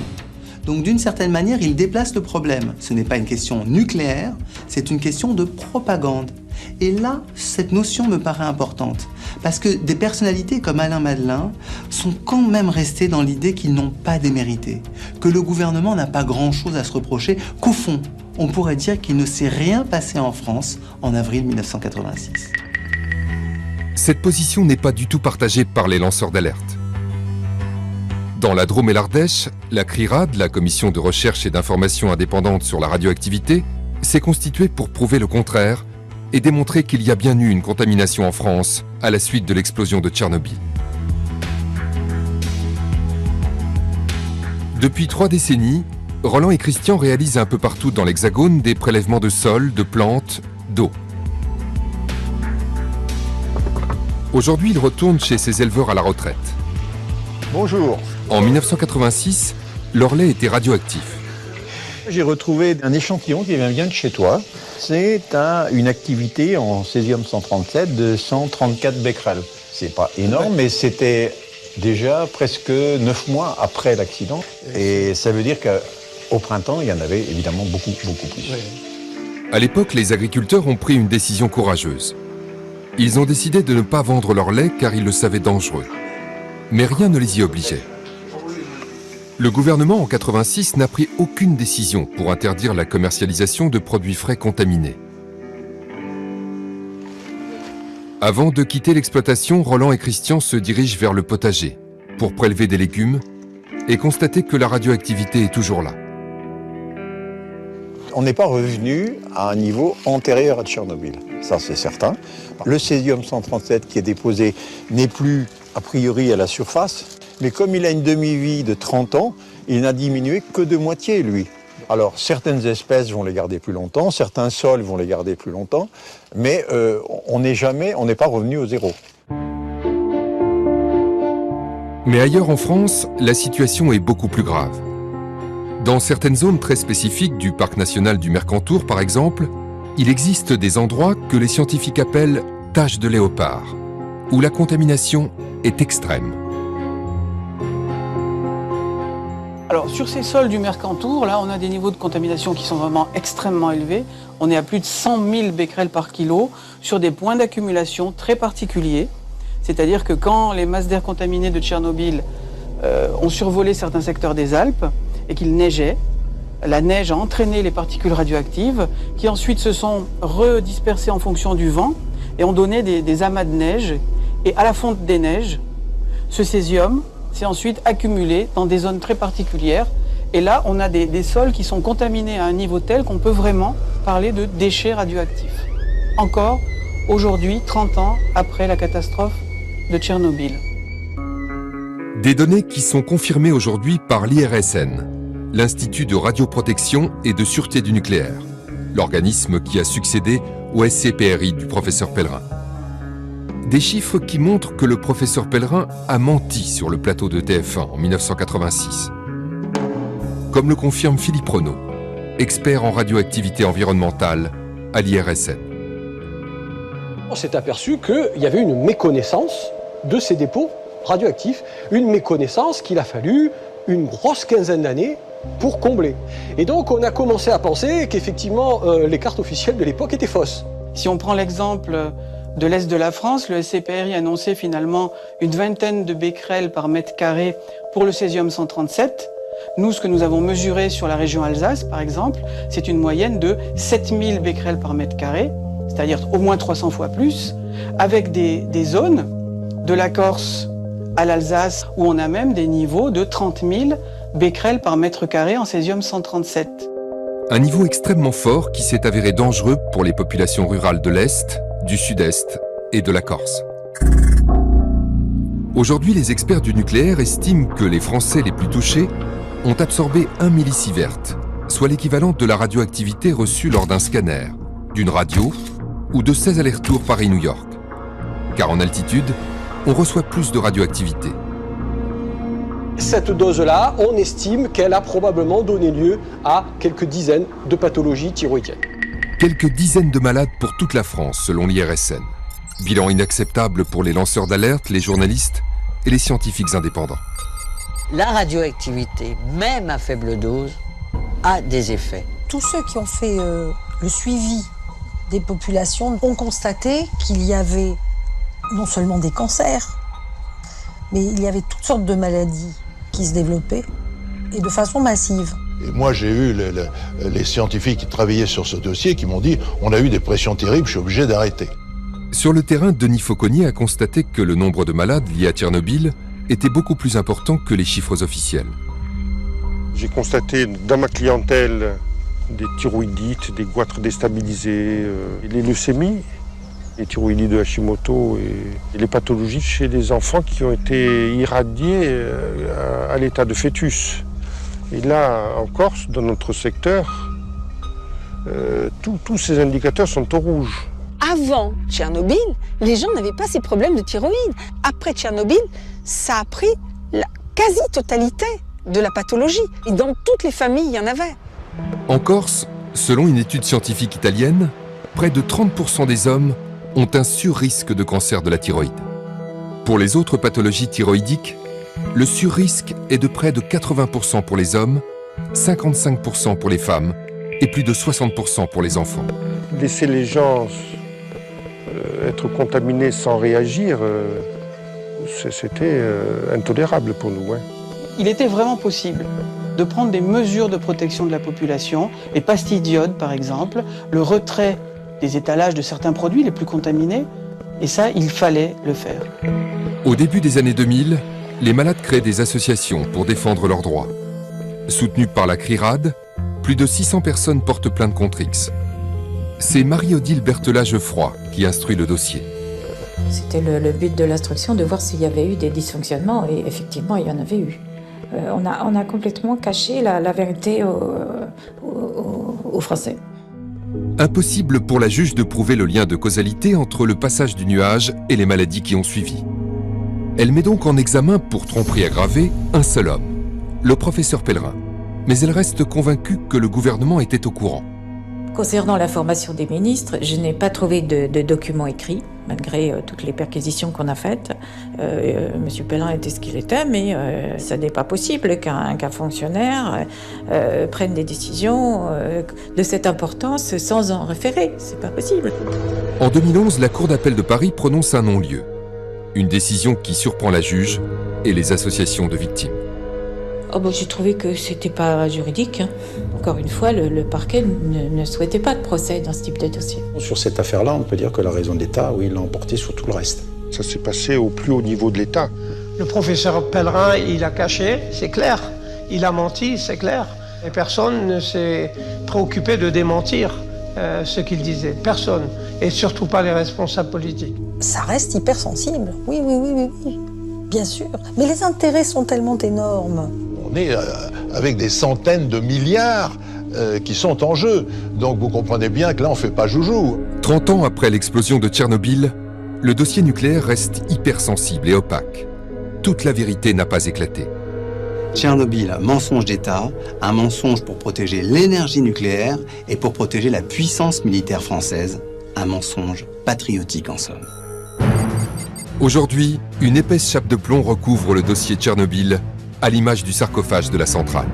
Donc d'une certaine manière, il déplace le problème. Ce n'est pas une question nucléaire, c'est une question de propagande. Et là, cette notion me paraît importante, parce que des personnalités comme Alain Madelin sont quand même restées dans l'idée qu'ils n'ont pas démérité, que le gouvernement n'a pas grand-chose à se reprocher, qu'au fond, on pourrait dire qu'il ne s'est rien passé en France en avril 1986. Cette position n'est pas du tout partagée par les lanceurs d'alerte. Dans la Drôme et l'Ardèche, la CRIRAD, la Commission de recherche et d'information indépendante sur la radioactivité, s'est constituée pour prouver le contraire et démontrer qu'il y a bien eu une contamination en France à la suite de l'explosion de Tchernobyl. Depuis 3 décennies, Roland et Christian réalisent un peu partout dans l'Hexagone des prélèvements de sol, de plantes, d'eau. Aujourd'hui, ils retournent chez ces éleveurs à la retraite. Bonjour. En 1986, leur lait était radioactif. J'ai retrouvé un échantillon qui vient bien de chez toi. C'est une activité en césium-137 de 134 becquerels. C'est pas énorme, mais c'était déjà presque 9 mois après l'accident. Et ça veut dire qu'au printemps, il y en avait évidemment beaucoup plus. À l'époque, les agriculteurs ont pris une décision courageuse. Ils ont décidé de ne pas vendre leur lait car ils le savaient dangereux. Mais rien ne les y obligeait. Le gouvernement, en 1986, n'a pris aucune décision pour interdire la commercialisation de produits frais contaminés. Avant de quitter l'exploitation, Roland et Christian se dirigent vers le potager pour prélever des légumes et constater que la radioactivité est toujours là. On n'est pas revenu à un niveau antérieur à Tchernobyl, ça c'est certain. Le césium-137 qui est déposé n'est plus a priori à la surface, mais comme il a une demi-vie de 30 ans, il n'a diminué que de moitié, lui. Alors, certaines espèces vont les garder plus longtemps, certains sols vont les garder plus longtemps, mais on n'est pas revenu au zéro. Mais ailleurs en France, la situation est beaucoup plus grave. Dans certaines zones très spécifiques du parc national du Mercantour, par exemple, il existe des endroits que les scientifiques appellent « taches de léopard », où la contamination est extrême. Alors sur ces sols du Mercantour, là on a des niveaux de contamination qui sont vraiment extrêmement élevés. On est à plus de 100 000 becquerels par kilo sur des points d'accumulation très particuliers. C'est-à-dire que quand les masses d'air contaminées de Tchernobyl ont survolé certains secteurs des Alpes et qu'il neigeait, la neige a entraîné les particules radioactives qui ensuite se sont redispersées en fonction du vent et ont donné des amas de neige. Et à la fonte des neiges, ce césium s'est ensuite accumulé dans des zones très particulières. Et là, on a des sols qui sont contaminés à un niveau tel qu'on peut vraiment parler de déchets radioactifs. Encore aujourd'hui, 30 ans après la catastrophe de Tchernobyl. Des données qui sont confirmées aujourd'hui par l'IRSN, l'Institut de radioprotection et de sûreté du nucléaire, l'organisme qui a succédé au SCPRI du professeur Pellerin. Des chiffres qui montrent que le professeur Pellerin a menti sur le plateau de TF1 en 1986. Comme le confirme Philippe Renaud, expert en radioactivité environnementale à l'IRSN. On s'est aperçu qu'il y avait une méconnaissance de ces dépôts radioactifs, une méconnaissance qu'il a fallu une grosse quinzaine d'années pour combler. Et donc on a commencé à penser qu'effectivement les cartes officielles de l'époque étaient fausses. Si on prend l'exemple de l'Est de la France, le SCPRI annonçait finalement une vingtaine de becquerels par mètre carré pour le césium-137. Nous, ce que nous avons mesuré sur la région Alsace, par exemple, c'est une moyenne de 7000 becquerels par mètre carré, c'est-à-dire au moins 300 fois plus, avec des zones de la Corse à l'Alsace où on a même des niveaux de 30 000 becquerels par mètre carré en césium-137. Un niveau extrêmement fort qui s'est avéré dangereux pour les populations rurales de l'Est, du Sud-Est et de la Corse. Aujourd'hui, les experts du nucléaire estiment que les Français les plus touchés ont absorbé 1 millisievert, soit l'équivalent de la radioactivité reçue lors d'un scanner, d'une radio ou de 16 allers-retours Paris-New York. Car en altitude, on reçoit plus de radioactivité. Cette dose-là, on estime qu'elle a probablement donné lieu à quelques dizaines de pathologies thyroïdiennes. Quelques dizaines de malades pour toute la France, selon l'IRSN. Bilan inacceptable pour les lanceurs d'alerte, les journalistes et les scientifiques indépendants. La radioactivité, même à faible dose, a des effets. Tous ceux qui ont fait le suivi des populations ont constaté qu'il y avait non seulement des cancers, mais il y avait toutes sortes de maladies qui se développaient et de façon massive. Et moi, j'ai eu les scientifiques qui travaillaient sur ce dossier qui m'ont dit « on a eu des pressions terribles, je suis obligé d'arrêter ». Sur le terrain, Denis Fauconnier a constaté que le nombre de malades liés à Tchernobyl était beaucoup plus important que les chiffres officiels. J'ai constaté dans ma clientèle des thyroïdites, des goitres déstabilisés, les leucémies, les thyroïdites de Hashimoto et les pathologies chez les enfants qui ont été irradiés à l'état de fœtus. Et là, en Corse, dans notre secteur, tous ces indicateurs sont au rouge. Avant Tchernobyl, les gens n'avaient pas ces problèmes de thyroïde. Après Tchernobyl, ça a pris la quasi-totalité de la pathologie. Et dans toutes les familles, il y en avait. En Corse, selon une étude scientifique italienne, près de 30% des hommes ont un surrisque de cancer de la thyroïde. Pour les autres pathologies thyroïdiques, le surrisque est de près de 80% pour les hommes, 55% pour les femmes et plus de 60% pour les enfants. Laisser les gens être contaminés sans réagir, c'était intolérable pour nous. Il était vraiment possible de prendre des mesures de protection de la population, les pastilles d'iode par exemple, le retrait des étalages de certains produits les plus contaminés, et ça, il fallait le faire. Au début des années 2000, les malades créent des associations pour défendre leurs droits. Soutenues par la CRIRAD, plus de 600 personnes portent plainte contre X. C'est Marie-Odile Berthelat-Geoffroy qui instruit le dossier. C'était le but de l'instruction, de voir s'il y avait eu des dysfonctionnements, et effectivement, il y en avait eu. On a complètement caché la vérité aux Français. Impossible pour la juge de prouver le lien de causalité entre le passage du nuage et les maladies qui ont suivi. Elle met donc en examen pour tromperie aggravée un seul homme, le professeur Pellerin. Mais elle reste convaincue que le gouvernement était au courant. Concernant l'information des ministres, je n'ai pas trouvé de documents écrits, malgré toutes les perquisitions qu'on a faites. M. Pellerin était ce qu'il était, mais ça n'est pas possible qu'un fonctionnaire prenne des décisions de cette importance sans en référer. C'est pas possible. En 2011, la Cour d'appel de Paris prononce un non-lieu. Une décision qui surprend la juge et les associations de victimes. Oh bon, j'ai trouvé que c'était pas juridique. Encore une fois, le parquet ne souhaitait pas de procès dans ce type de dossier. Sur cette affaire-là, on peut dire que la raison de l'État, oui, l'a emporté sur tout le reste. Ça s'est passé au plus haut niveau de l'État. Le professeur Pellerin, il a caché, c'est clair. Il a menti, c'est clair. Et personne ne s'est préoccupé de démentir ce qu'il disait. Personne. Et surtout pas les responsables politiques. Ça reste hypersensible. Oui. Bien sûr. Mais les intérêts sont tellement énormes. On est avec des centaines de milliards qui sont en jeu. Donc vous comprenez bien que là, on ne fait pas joujou. 30 ans après l'explosion de Tchernobyl, le dossier nucléaire reste hypersensible et opaque. Toute la vérité n'a pas éclaté. Tchernobyl, mensonge d'État, un mensonge pour protéger l'énergie nucléaire et pour protéger la puissance militaire française. Un mensonge patriotique en somme. Aujourd'hui, une épaisse chape de plomb recouvre le dossier Tchernobyl, à l'image du sarcophage de la centrale.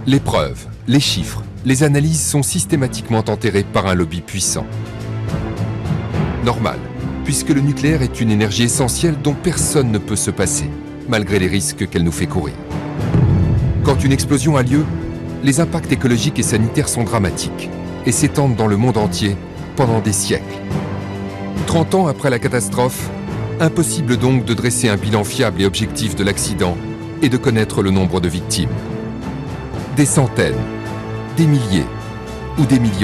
Les preuves, les chiffres, les analyses sont systématiquement enterrés par un lobby puissant. Normal, puisque le nucléaire est une énergie essentielle dont personne ne peut se passer, malgré les risques qu'elle nous fait courir. Quand une explosion a lieu, les impacts écologiques et sanitaires sont dramatiques et s'étendent dans le monde entier pendant des siècles. 30 ans après la catastrophe, impossible donc de dresser un bilan fiable et objectif de l'accident et de connaître le nombre de victimes. Des centaines, des milliers ou des millions.